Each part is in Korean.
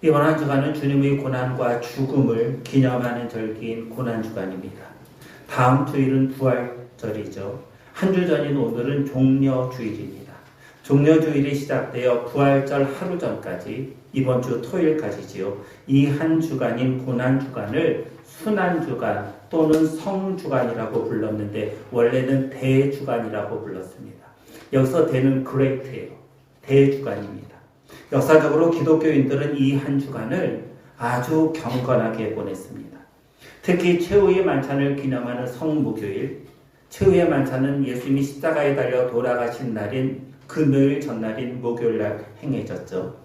이번 한 주간은 주님의 고난과 죽음을 기념하는 절기인 고난주간입니다. 다음 주일은 부활절이죠. 한 주 전인 오늘은 종려주일입니다. 종려주일이 시작되어 부활절 하루 전까지 이번 주 토요일까지지요. 이 한 주간인 고난주간을 순환주간 또는 성주간이라고 불렀는데 원래는 대주간이라고 불렀습니다. 여기서 대는 그레이트예요. 대주간입니다. 역사적으로 기독교인들은 이 한 주간을 아주 경건하게 보냈습니다. 특히 최후의 만찬을 기념하는 성목요일, 최후의 만찬은 예수님이 십자가에 달려 돌아가신 날인 금요일 전날인 목요일날 행해졌죠.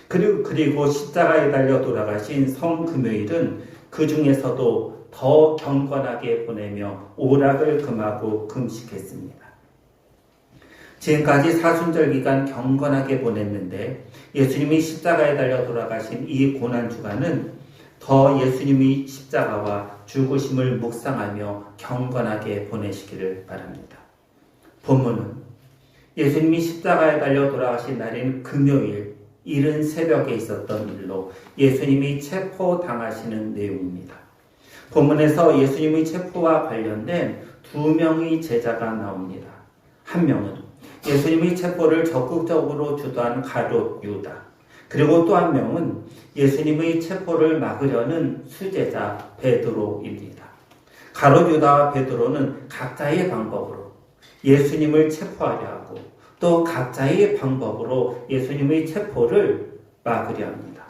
그리고 십자가에 달려 돌아가신 성금요일은 그 중에서도 더 경건하게 보내며 오락을 금하고 금식했습니다. 지금까지 사순절 기간 경건하게 보냈는데 예수님이 십자가에 달려 돌아가신 이 고난주간은 더 예수님이 십자가와 죽으심을 묵상하며 경건하게 보내시기를 바랍니다. 본문은 예수님이 십자가에 달려 돌아가신 날인 금요일 이른 새벽에 있었던 일로 예수님이 체포당하시는 내용입니다. 본문에서 예수님의 체포와 관련된 두 명의 제자가 나옵니다. 한 명은 예수님의 체포를 적극적으로 주도한 가룟 유다, 그리고 또 한 명은 예수님의 체포를 막으려는 수제자 베드로입니다. 가룟 유다와 베드로는 각자의 방법으로 예수님을 체포하려 하고 또 각자의 방법으로 예수님의 체포를 막으려 합니다.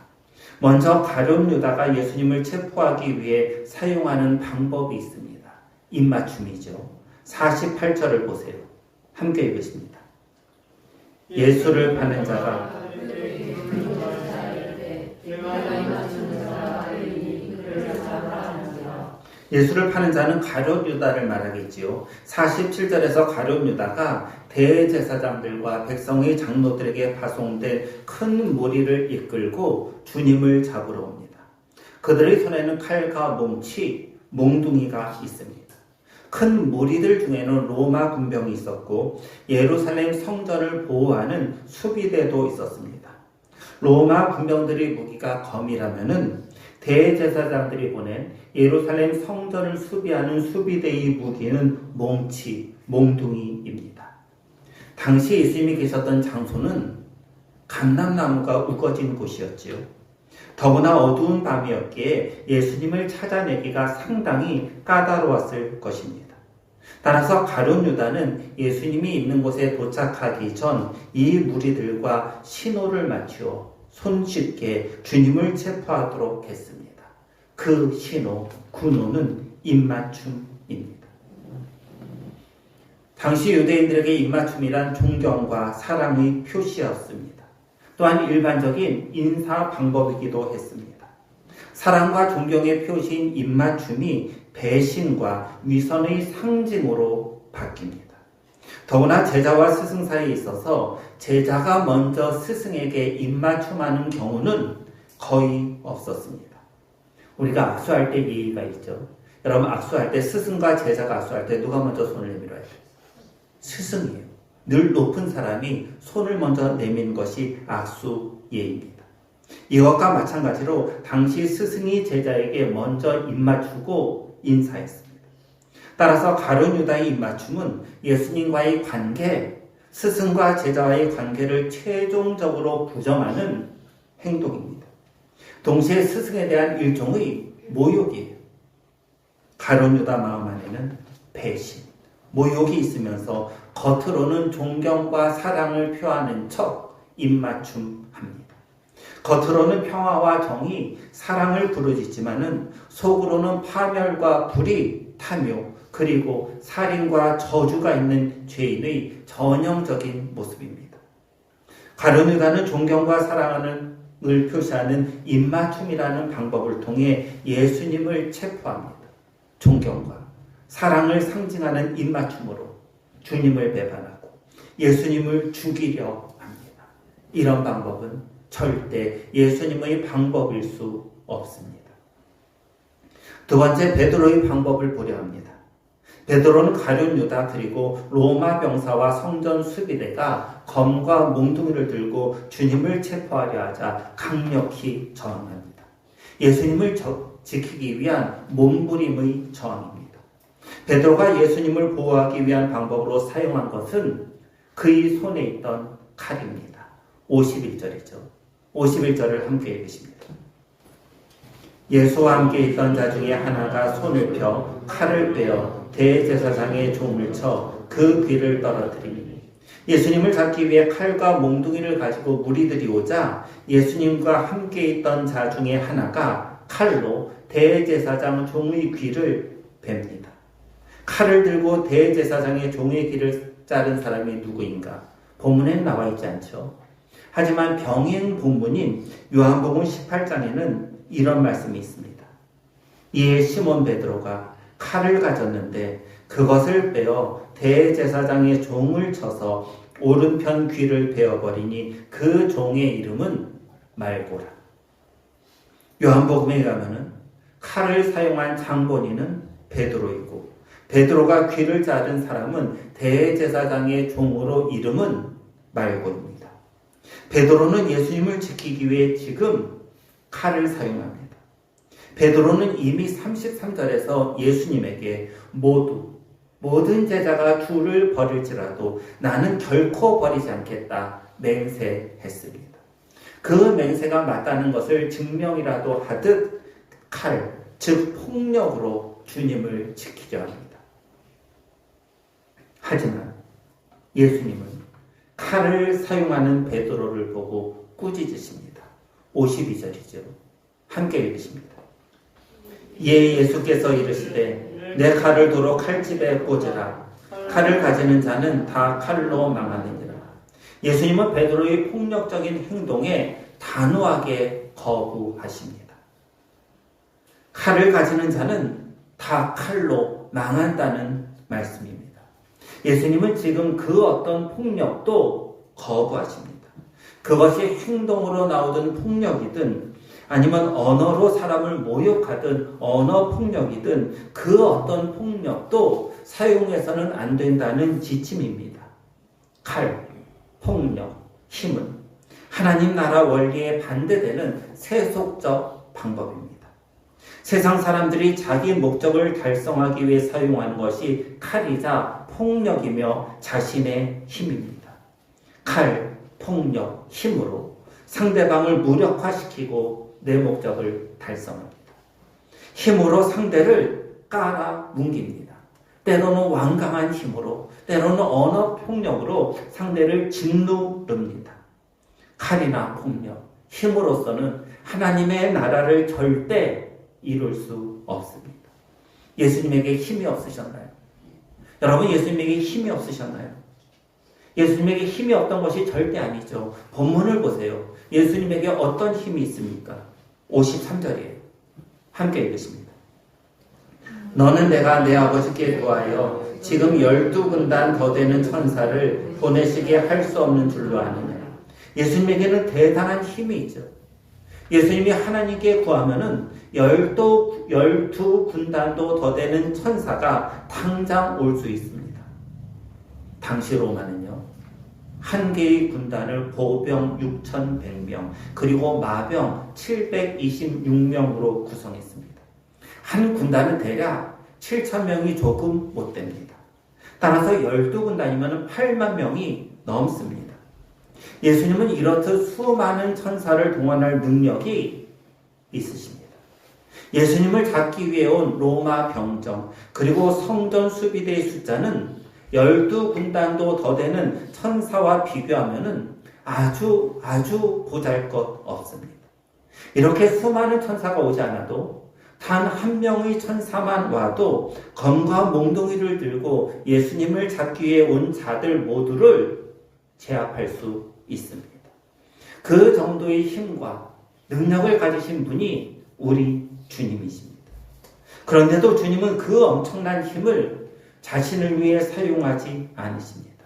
먼저 가룟 유다가 예수님을 체포하기 위해 사용하는 방법이 있습니다. 입맞춤이죠. 48절을 보세요. 함께 읽으십니다. 예수를 파는 자가 예수를 파는 자는 가룟 유다를 말하겠지요. 47절에서 가룟 유다가 대제사장들과 백성의 장로들에게 파송된 큰 무리를 이끌고 주님을 잡으러 옵니다. 그들의 손에는 칼과 몽치, 몽둥이가 있습니다. 큰 무리들 중에는 로마 군병이 있었고 예루살렘 성전을 보호하는 수비대도 있었습니다. 로마 군병들의 무기가 검이라면은 대제사장들이 보낸 예루살렘 성전을 수비하는 수비대의 무기는 몽치, 몽둥이입니다. 당시 예수님이 계셨던 장소는 감람나무가 우거진 곳이었지요. 더구나 어두운 밤이었기에 예수님을 찾아내기가 상당히 까다로웠을 것입니다. 따라서 가룟 유다는 예수님이 있는 곳에 도착하기 전 이 무리들과 신호를 맞추어 손쉽게 주님을 체포하도록 했습니다. 그 신호, 군호는 입맞춤입니다. 당시 유대인들에게 입맞춤이란 존경과 사랑의 표시였습니다. 또한 일반적인 인사 방법이기도 했습니다. 사랑과 존경의 표시인 입맞춤이 배신과 위선의 상징으로 바뀝니다. 더구나 제자와 스승 사이에 있어서 제자가 먼저 스승에게 입맞춤하는 경우는 거의 없었습니다. 우리가 악수할 때 예의가 있죠. 여러분 악수할 때 스승과 제자가 악수할 때 누가 먼저 손을 내밀어야 돼요? 스승이에요. 늘 높은 사람이 손을 먼저 내미는 것이 악수 예의입니다. 이것과 마찬가지로 당시 스승이 제자에게 먼저 입맞추고 인사했습니다. 따라서 가룟 유다의 입맞춤은 예수님과의 관계, 스승과 제자와의 관계를 최종적으로 부정하는 행동입니다. 동시에 스승에 대한 일종의 모욕이에요. 가룟 유다 마음 안에는 배신, 모욕이 있으면서 겉으로는 존경과 사랑을 표하는 척 입맞춤합니다. 겉으로는 평화와 정의, 사랑을 부르짖지만은 속으로는 파멸과 불의, 탐욕, 그리고 살인과 저주가 있는 죄인의 전형적인 모습입니다. 가룟 유다는 존경과 사랑을 표시하는 입맞춤이라는 방법을 통해 예수님을 체포합니다. 존경과 사랑을 상징하는 입맞춤으로 주님을 배반하고 예수님을 죽이려 합니다. 이런 방법은 절대 예수님의 방법일 수 없습니다. 두 번째, 베드로의 방법을 보려 합니다. 베드로는 가룟 유다 그리고 로마 병사와 성전 수비대가 검과 몽둥이를 들고 주님을 체포하려 하자 강력히 저항합니다. 예수님을 지키기 위한 몸부림의 저항입니다. 베드로가 예수님을 보호하기 위한 방법으로 사용한 것은 그의 손에 있던 칼입니다. 51절이죠. 51절을 함께 읽으십니다. 예수와 함께 있던 자 중에 하나가 손을 펴 칼을 빼어 대제사장의 종을 쳐 그 귀를 떨어뜨리니 예수님을 잡기 위해 칼과 몽둥이를 가지고 무리들이 오자 예수님과 함께 있던 자 중에 하나가 칼로 대제사장 종의 귀를 뺍니다. 칼을 들고 대제사장의 종의 귀를 자른 사람이 누구인가? 본문엔 나와 있지 않죠. 하지만 병행 본문인 요한복음 18장에는 이런 말씀이 있습니다. 이에 시몬 베드로가 칼을 가졌는데 그것을 빼어 대제사장의 종을 쳐서 오른편 귀를 베어버리니 그 종의 이름은 말고라. 요한복음에 가면은 칼을 사용한 장본인은 베드로이고 베드로가 귀를 자른 사람은 대제사장의 종으로 이름은 말고입니다. 베드로는 예수님을 지키기 위해 지금 칼을 사용합니다. 베드로는 이미 33절에서 예수님에게 모든 제자가 주를 버릴지라도 나는 결코 버리지 않겠다 맹세했습니다. 그 맹세가 맞다는 것을 증명이라도 하듯 칼, 즉 폭력으로 주님을 지키려 합니다. 하지만 예수님은 칼을 사용하는 베드로를 보고 꾸짖으십니다. 52절이죠. 함께 읽으십니다. 이에 예수께서 이르시되 내 칼을 도로 칼집에 꽂으라. 칼을 가지는 자는 다 칼로 망하느니라. 예수님은 베드로의 폭력적인 행동에 단호하게 거부하십니다. 칼을 가지는 자는 다 칼로 망한다는 말씀입니다. 예수님은 지금 그 어떤 폭력도 거부하십니다. 그것이 행동으로 나오던 폭력이든 아니면 언어로 사람을 모욕하든 언어 폭력이든 그 어떤 폭력도 사용해서는 안 된다는 지침입니다. 칼, 폭력, 힘은 하나님 나라 원리에 반대되는 세속적 방법입니다. 세상 사람들이 자기 목적을 달성하기 위해 사용하는 것이 칼이자 폭력이며 자신의 힘입니다. 칼, 폭력, 힘으로 상대방을 무력화시키고 내 목적을 달성합니다. 힘으로 상대를 깔아 뭉깁니다. 때로는 완강한 힘으로, 때로는 언어 폭력으로 상대를 짓누릅니다. 칼이나 폭력, 힘으로서는 하나님의 나라를 절대 이룰 수 없습니다. 예수님에게 힘이 없으셨나요? 여러분, 예수님에게 힘이 없으셨나요? 예수님에게 힘이 없던 것이 절대 아니죠. 본문을 보세요. 예수님에게 어떤 힘이 있습니까? 53절이에요. 함께 읽으십니다. 너는 내가 내 아버지께 구하여 지금 12군단 더 되는 천사를 보내시게 할 수 없는 줄로 아느냐. 예수님에게는 대단한 힘이 있죠. 예수님이 하나님께 구하면은 12군단도 더 되는 천사가 당장 올 수 있습니다. 당시 로마는요, 한 개의 군단을 보병 6,100명, 그리고 마병 726명으로 구성했습니다. 한 군단은 대략 7,000명이 조금 못 됩니다. 따라서 12군단이면 8만 명이 넘습니다. 예수님은 이렇듯 수많은 천사를 동원할 능력이 있으십니다. 예수님을 잡기 위해 온 로마 병정, 그리고 성전 수비대의 숫자는 12군단도 더 되는 천사와 비교하면 아주 보잘것 없습니다. 이렇게 수많은 천사가 오지 않아도 단 한 명의 천사만 와도 검과 몽둥이를 들고 예수님을 잡기 위해 온 자들 모두를 제압할 수 있습니다. 그 정도의 힘과 능력을 가지신 분이 우리 주님이십니다. 그런데도 주님은 그 엄청난 힘을 자신을 위해 사용하지 않으십니다.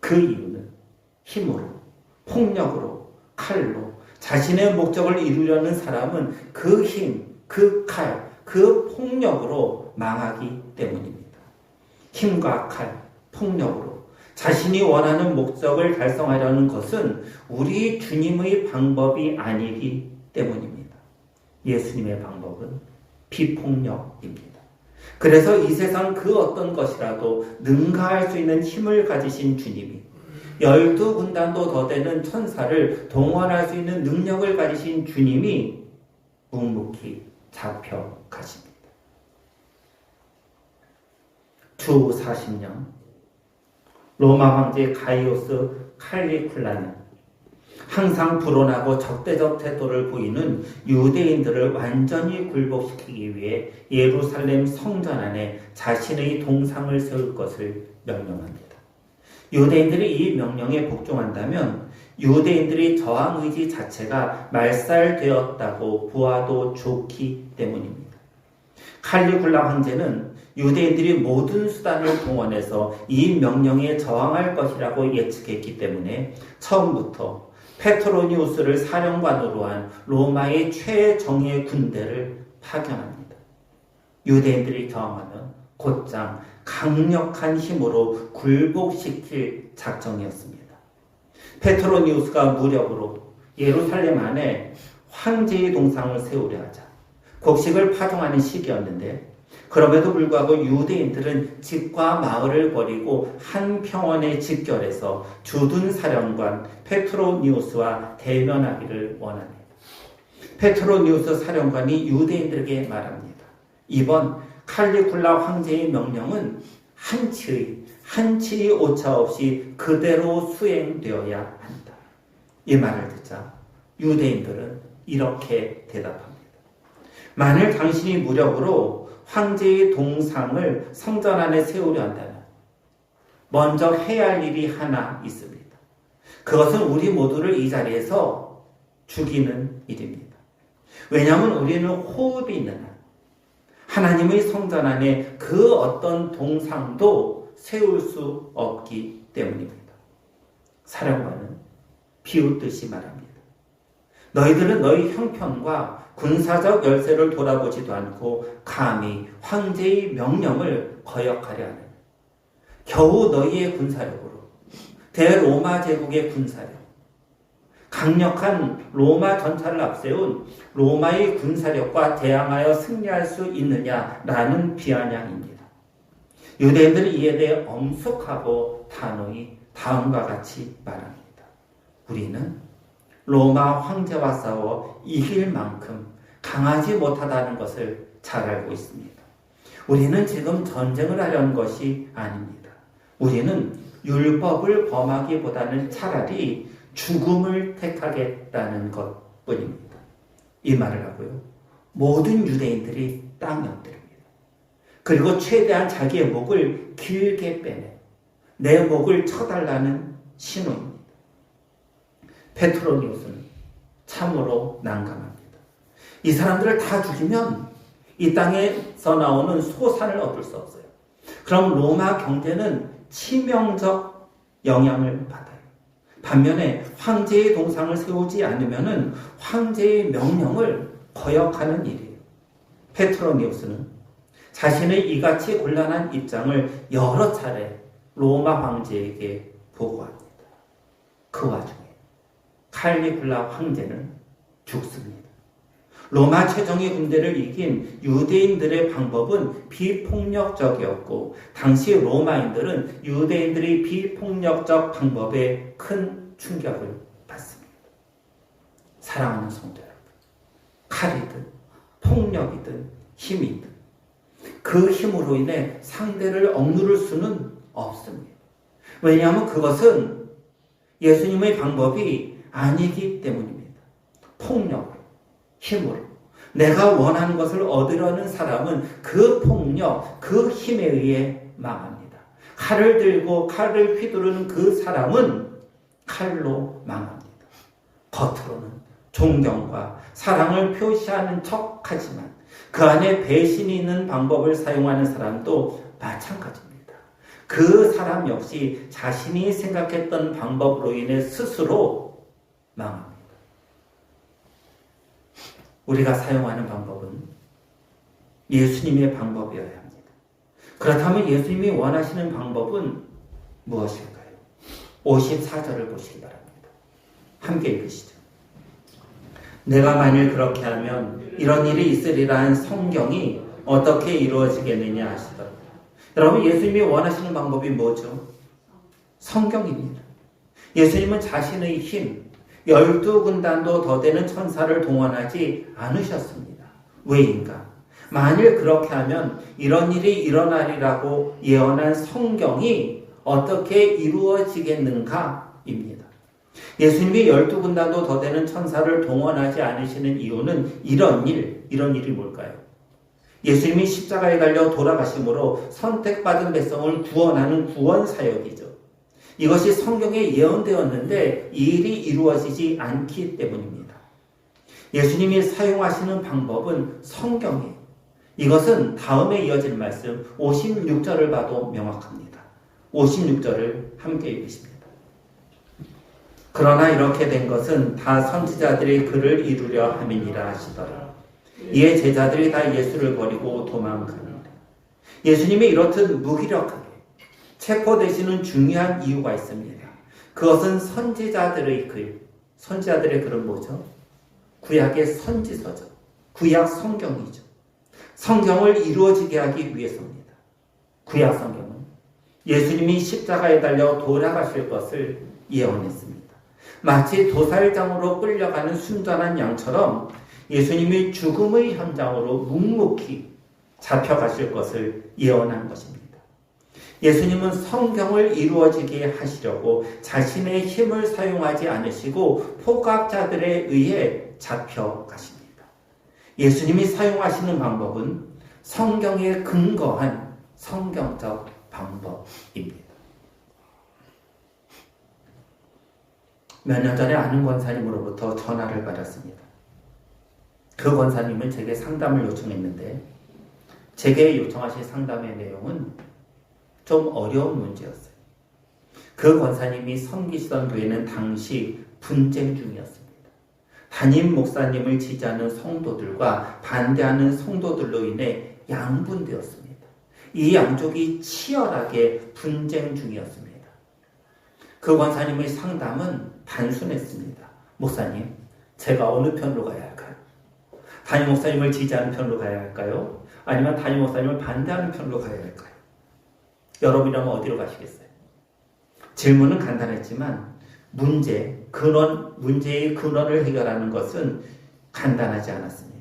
그 이유는 힘으로, 폭력으로, 칼로 자신의 목적을 이루려는 사람은 그 힘, 그 칼, 그 폭력으로 망하기 때문입니다. 힘과 칼, 폭력으로 자신이 원하는 목적을 달성하려는 것은 우리 주님의 방법이 아니기 때문입니다. 예수님의 방법은 비폭력입니다. 그래서 이 세상 그 어떤 것이라도 능가할 수 있는 힘을 가지신 주님이 12군단도 더 되는 천사를 동원할 수 있는 능력을 가지신 주님이 묵묵히 잡혀가십니다. 주 40년 로마 황제 가이오스 칼리굴라는 항상 불온하고 적대적 태도를 보이는 유대인들을 완전히 굴복시키기 위해 예루살렘 성전 안에 자신의 동상을 세울 것을 명령합니다. 유대인들이 이 명령에 복종한다면 유대인들의 저항의지 자체가 말살되었다고 보아도 좋기 때문입니다. 칼리굴라 황제는 유대인들이 모든 수단을 동원해서 이 명령에 저항할 것이라고 예측했기 때문에 처음부터 페트로니우스를 사령관으로 한 로마의 최정예 군대를 파견합니다. 유대인들이 저항하면 곧장 강력한 힘으로 굴복시킬 작정이었습니다. 페트로니우스가 무력으로 예루살렘 안에 황제의 동상을 세우려 하자 곡식을 파종하는 시기였는데 그럼에도 불구하고 유대인들은 집과 마을을 버리고 한 평원에 집결해서 주둔 사령관 페트로니우스와 대면하기를 원합니다. 페트로니우스 사령관이 유대인들에게 말합니다. 이번 칼리굴라 황제의 명령은 한치의 오차 없이 그대로 수행되어야 한다. 이 말을 듣자 유대인들은 이렇게 대답합니다. 만일 당신이 무력으로 황제의 동상을 성전 안에 세우려 한다면 먼저 해야 할 일이 하나 있습니다. 그것은 우리 모두를 이 자리에서 죽이는 일입니다. 왜냐하면 우리는 호흡이 있는 한 하나님의 성전 안에 그 어떤 동상도 세울 수 없기 때문입니다. 사령관은 비웃듯이 말합니다. 너희들은 너희 형편과 군사적 열세를 돌아보지도 않고 감히 황제의 명령을 거역하려 하는 겨우 너희의 군사력으로 대로마 제국의 군사력 강력한 로마 전차를 앞세운 로마의 군사력과 대항하여 승리할 수 있느냐라는 비아냥입니다. 유대인들이 이에 대해 엄숙하고 단호히 다음과 같이 말합니다. 우리는 로마 황제와 싸워 이길 만큼 강하지 못하다는 것을 잘 알고 있습니다. 우리는 지금 전쟁을 하려는 것이 아닙니다. 우리는 율법을 범하기보다는 차라리 죽음을 택하겠다는 것뿐입니다. 이 말을 하고요. 모든 유대인들이 땅에 엎드립니다. 그리고 최대한 자기의 목을 길게 빼내 내 목을 쳐달라는 신호입니다. 페트로니우스는 참으로 난감합니다. 이 사람들을 다 죽이면 이 땅에서 나오는 소산을 얻을 수 없어요. 그럼 로마 경제는 치명적 영향을 받아요. 반면에 황제의 동상을 세우지 않으면 황제의 명령을 거역하는 일이에요. 페트로니우스는 자신의 이같이 곤란한 입장을 여러 차례 로마 황제에게 보고합니다. 그 와중에 칼리굴라 황제는 죽습니다. 로마 최정예 군대를 이긴 유대인들의 방법은 비폭력적이었고 당시 로마인들은 유대인들의 비폭력적 방법에 큰 충격을 받습니다. 사랑하는 성도 여러분, 칼이든 폭력이든 힘이든 그 힘으로 인해 상대를 억누를 수는 없습니다. 왜냐하면 그것은 예수님의 방법이 아니기 때문입니다. 폭력으로, 힘으로 내가 원하는 것을 얻으려는 사람은 그 폭력, 그 힘에 의해 망합니다. 칼을 들고 칼을 휘두르는 그 사람은 칼로 망합니다. 겉으로는 존경과 사랑을 표시하는 척하지만 그 안에 배신이 있는 방법을 사용하는 사람도 마찬가지입니다. 그 사람 역시 자신이 생각했던 방법으로 인해 스스로 망합니다. 우리가 사용하는 방법은 예수님의 방법이어야 합니다. 그렇다면 예수님이 원하시는 방법은 무엇일까요? 54절을 보시기 바랍니다. 함께 읽으시죠. 내가 만일 그렇게 하면 이런 일이 있으리라는 성경이 어떻게 이루어지겠느냐 하시더라. 여러분, 예수님이 원하시는 방법이 뭐죠? 성경입니다. 예수님은 자신의 힘, 12군단도 더 되는 천사를 동원하지 않으셨습니다. 왜인가? 만일 그렇게 하면 이런 일이 일어나리라고 예언한 성경이 어떻게 이루어지겠는가입니다. 예수님이 12군단도 더 되는 천사를 동원하지 않으시는 이유는 이런 일이 뭘까요? 예수님이 십자가에 달려 돌아가심으로 선택받은 백성을 구원하는 구원 사역이죠. 이것이 성경에 예언되었는데 이 일이 이루어지지 않기 때문입니다. 예수님이 사용하시는 방법은 성경이에요. 이것은 다음에 이어질 말씀 56절을 봐도 명확합니다. 56절을 함께 읽으십니다. 그러나 이렇게 된 것은 다 선지자들이 그를 이루려 함이니라 하시더라. 이에 제자들이 다 예수를 버리고 도망가니라. 예수님이 이렇듯 무기력하게 체포되시는 중요한 이유가 있습니다. 그것은 선지자들의 글, 선지자들의 글은 뭐죠? 구약의 선지서죠. 구약 성경이죠. 성경을 이루어지게 하기 위해서입니다. 구약 성경은 예수님이 십자가에 달려 돌아가실 것을 예언했습니다. 마치 도살장으로 끌려가는 순전한 양처럼 예수님이 죽음의 현장으로 묵묵히 잡혀가실 것을 예언한 것입니다. 예수님은 성경을 이루어지게 하시려고 자신의 힘을 사용하지 않으시고 포갑자들에 의해 잡혀가십니다. 예수님이 사용하시는 방법은 성경에 근거한 성경적 방법입니다. 몇 년 전에 아는 권사님으로부터 전화를 받았습니다. 그 권사님은 제게 상담을 요청했는데 제게 요청하신 상담의 내용은 좀 어려운 문제였어요. 그 권사님이 섬기시던 교회는 당시 분쟁 중이었습니다. 담임 목사님을 지지하는 성도들과 반대하는 성도들로 인해 양분되었습니다. 이 양쪽이 치열하게 분쟁 중이었습니다. 그 권사님의 상담은 단순했습니다. 목사님, 제가 어느 편으로 가야 할까요? 담임 목사님을 지지하는 편으로 가야 할까요? 아니면 담임 목사님을 반대하는 편으로 가야 할까요? 여러분이라면 어디로 가시겠어요? 질문은 간단했지만 문제의 근원을 해결하는 것은 간단하지 않았습니다.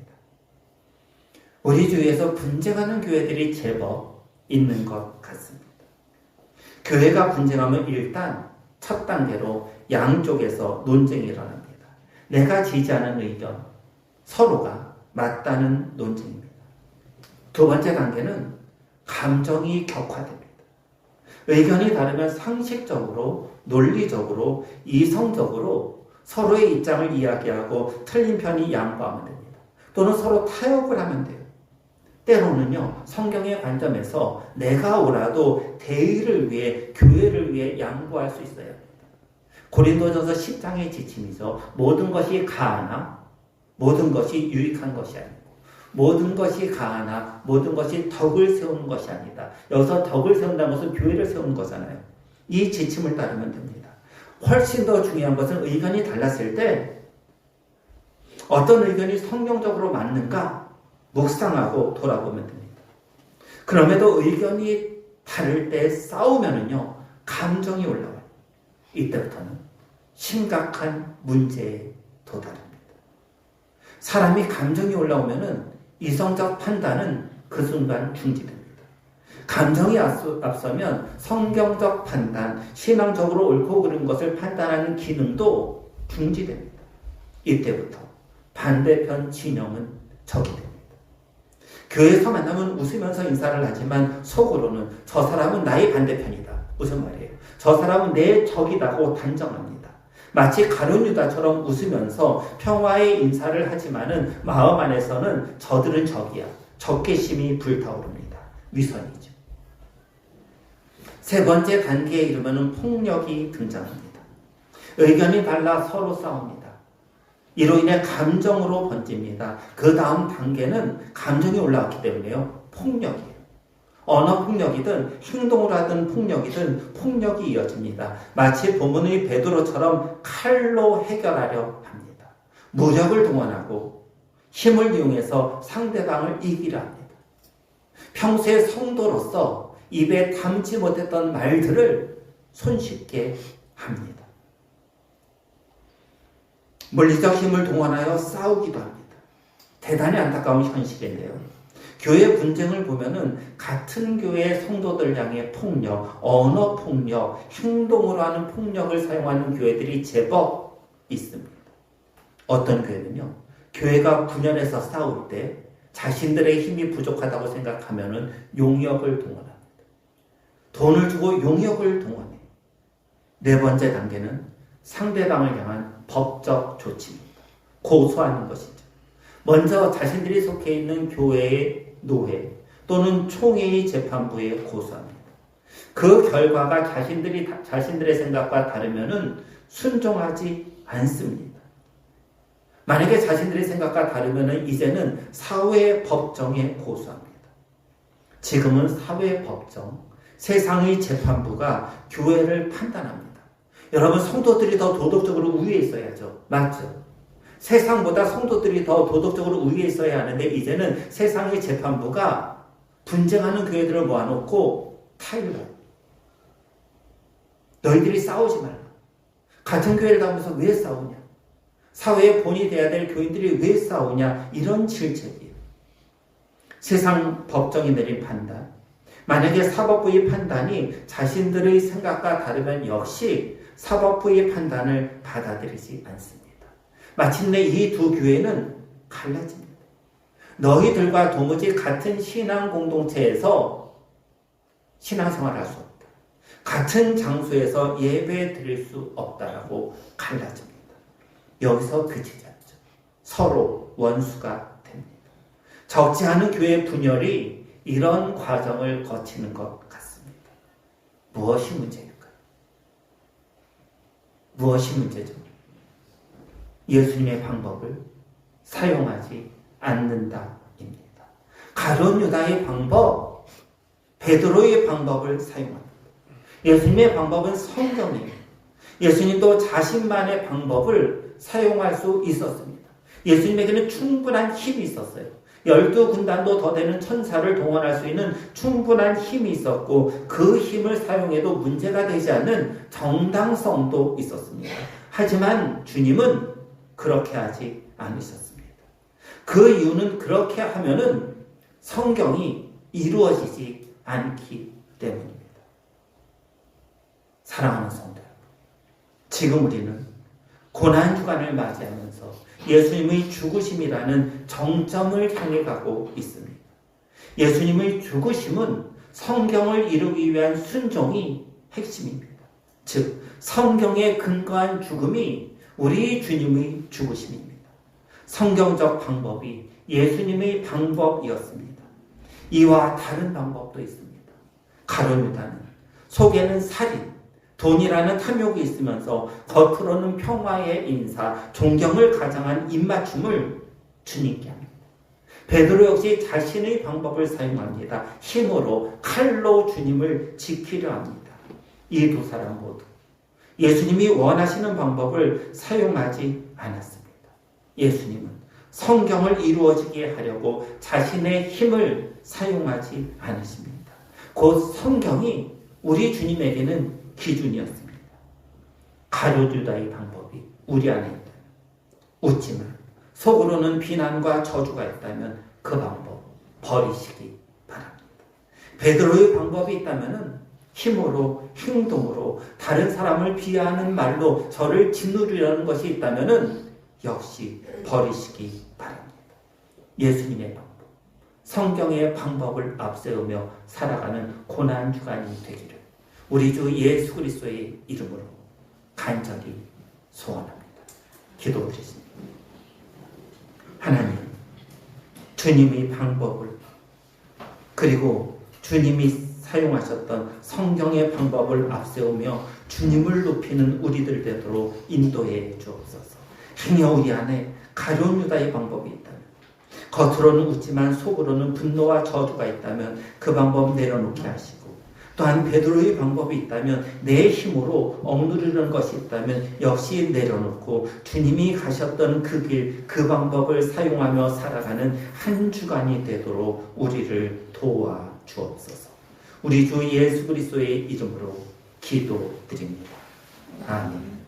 우리 주위에서 분쟁하는 교회들이 제법 있는 것 같습니다. 교회가 분쟁하면 일단 첫 단계로 양쪽에서 논쟁이 일어납니다. 내가 지지하는 의견, 서로가 맞다는 논쟁입니다. 두 번째 단계는 감정이 격화됩니다. 의견이 다르면 상식적으로, 논리적으로, 이성적으로 서로의 입장을 이야기하고 틀린 편이 양보하면 됩니다. 또는 서로 타협을 하면 돼요. 때로는요, 성경의 관점에서 내가 옳아도 대의를 위해, 교회를 위해 양보할 수 있어야 합니다. 고린도전서 10장의 지침이죠. 모든 것이 가하나 모든 것이 유익한 것이 아니고 모든 것이 가하나 모든 것이 덕을 세우는 것이 아니다. 여기서 덕을 세운다는 것은 교회를 세우는 거잖아요. 이 지침을 따르면 됩니다. 훨씬 더 중요한 것은 의견이 달랐을 때 어떤 의견이 성경적으로 맞는가 묵상하고 돌아보면 됩니다. 그럼에도 의견이 다를 때 싸우면은요, 감정이 올라와요. 이때부터는 심각한 문제에 도달합니다. 사람이 감정이 올라오면은 이성적 판단은 그 순간 중지됩니다. 감정이 앞서면 성경적 판단, 신앙적으로 옳고 그른 것을 판단하는 기능도 중지됩니다. 이때부터 반대편 진영은 적이 됩니다. 교회에서 만나면 웃으면서 인사를 하지만 속으로는 저 사람은 나의 반대편이다. 무슨 말이에요? 저 사람은 내 적이라고 단정합니다. 마치 가룟 유다처럼 웃으면서 평화의 인사를 하지만은 마음 안에서는 저들은 적이야. 적개심이 불타오릅니다. 위선이죠. 세 번째 단계에 이르면 폭력이 등장합니다. 의견이 달라 서로 싸웁니다. 이로 인해 감정으로 번집니다. 그 다음 단계는 감정이 올라왔기 때문에요. 폭력이에요. 언어 폭력이든 행동을 하든 폭력이든 폭력이 이어집니다. 마치 본문의 베드로처럼 칼로 해결하려 합니다. 무력을 동원하고 힘을 이용해서 상대방을 이기려 합니다. 평소에 성도로서 입에 담지 못했던 말들을 손쉽게 합니다. 물리적 힘을 동원하여 싸우기도 합니다. 대단히 안타까운 현실인데요. 교회 분쟁을 보면은 같은 교회의 성도들 향해 폭력, 언어 폭력, 행동으로 하는 폭력을 사용하는 교회들이 제법 있습니다. 어떤 교회는요, 교회가 분열해서 싸울 때 자신들의 힘이 부족하다고 생각하면은 용역을 동원합니다. 돈을 주고 용역을 동원해요. 네 번째 단계는 상대방을 향한 법적 조치입니다. 고소하는 것이죠. 먼저 자신들이 속해 있는 교회의 노회 또는 총회의 재판부에 고소합니다. 그 결과가 자신들의 생각과 다르면은 순종하지 않습니다. 만약에 자신들의 생각과 다르면은 이제는 사회법정에 고소합니다. 지금은 사회법정, 세상의 재판부가 교회를 판단합니다. 여러분, 성도들이 더 도덕적으로 우위에 있어야죠. 맞죠? 세상보다 성도들이 더 도덕적으로 우위에 있어야 하는데 이제는 세상의 재판부가 분쟁하는 교회들을 모아놓고 타일러요. 너희들이 싸우지 말라. 같은 교회를 다니면서 왜 싸우냐? 사회의 본이 돼야 될 교인들이 왜 싸우냐? 이런 질책이에요. 세상 법정이 내린 판단. 만약에 사법부의 판단이 자신들의 생각과 다르면 역시 사법부의 판단을 받아들이지 않습니다. 마침내 이 두 교회는 갈라집니다. 너희들과 도무지 같은 신앙 공동체에서 신앙생활을 할 수 없다. 같은 장소에서 예배 드릴 수 없다라고 갈라집니다. 여기서 그치지 않죠. 서로 원수가 됩니다. 적지 않은 교회 분열이 이런 과정을 거치는 것 같습니다. 무엇이 문제일까요? 무엇이 문제죠? 예수님의 방법을 사용하지 않는다입니다. 가룟 유다의 방법, 베드로의 방법을 사용합니다. 예수님의 방법은 성경이에요. 예수님도 자신만의 방법을 사용할 수 있었습니다. 예수님에게는 충분한 힘이 있었어요. 12군단도 더 되는 천사를 동원할 수 있는 충분한 힘이 있었고 그 힘을 사용해도 문제가 되지 않는 정당성도 있었습니다. 하지만 주님은 그렇게 하지 않으셨습니다. 그 이유는 그렇게 하면은 성경이 이루어지지 않기 때문입니다. 사랑하는 성도 여러분, 지금 우리는 고난주간을 맞이하면서 예수님의 죽으심이라는 정점을 향해 가고 있습니다. 예수님의 죽으심은 성경을 이루기 위한 순종이 핵심입니다. 즉, 성경에 근거한 죽음이 우리 주님의 죽으심입니다. 성경적 방법이 예수님의 방법이었습니다. 이와 다른 방법도 있습니다. 가룟 유다는 속에는 살인, 돈이라는 탐욕이 있으면서 겉으로는 평화의 인사, 존경을 가장한 입맞춤을 주님께 합니다. 베드로 역시 자신의 방법을 사용합니다. 힘으로, 칼로 주님을 지키려 합니다. 이 두 사람 모두 예수님이 원하시는 방법을 사용하지 않았습니다. 예수님은 성경을 이루어지게 하려고 자신의 힘을 사용하지 않으십니다. 곧 성경이 우리 주님에게는 기준이었습니다. 가룟 유다의 방법이 우리 안에 있다. 웃지만 속으로는 비난과 저주가 있다면 그 방법 버리시기 바랍니다. 베드로의 방법이 있다면 힘으로, 행동으로, 다른 사람을 비하하는 말로 저를 짓누르려는 것이 있다면 역시 버리시기 바랍니다. 예수님의 방법, 성경의 방법을 앞세우며 살아가는 고난주간이 되기를 우리 주 예수 그리스도의 이름으로 간절히 소원합니다. 기도드리십니다. 하나님, 주님의 방법을 그리고 주님이 사용하셨던 성경의 방법을 앞세우며 주님을 높이는 우리들 되도록 인도해 주옵소서. 행여 우리 안에 가룟 유다의 방법이 있다면, 겉으로는 웃지만 속으로는 분노와 저주가 있다면 그 방법 내려놓게 하시고, 또한 베드로의 방법이 있다면, 내 힘으로 억누르는 것이 있다면 역시 내려놓고 주님이 가셨던 그 길, 그 방법을 사용하며 살아가는 한 주간이 되도록 우리를 도와 주옵소서. 우리 주 예수 그리스도의 이름으로 기도드립니다. 아멘.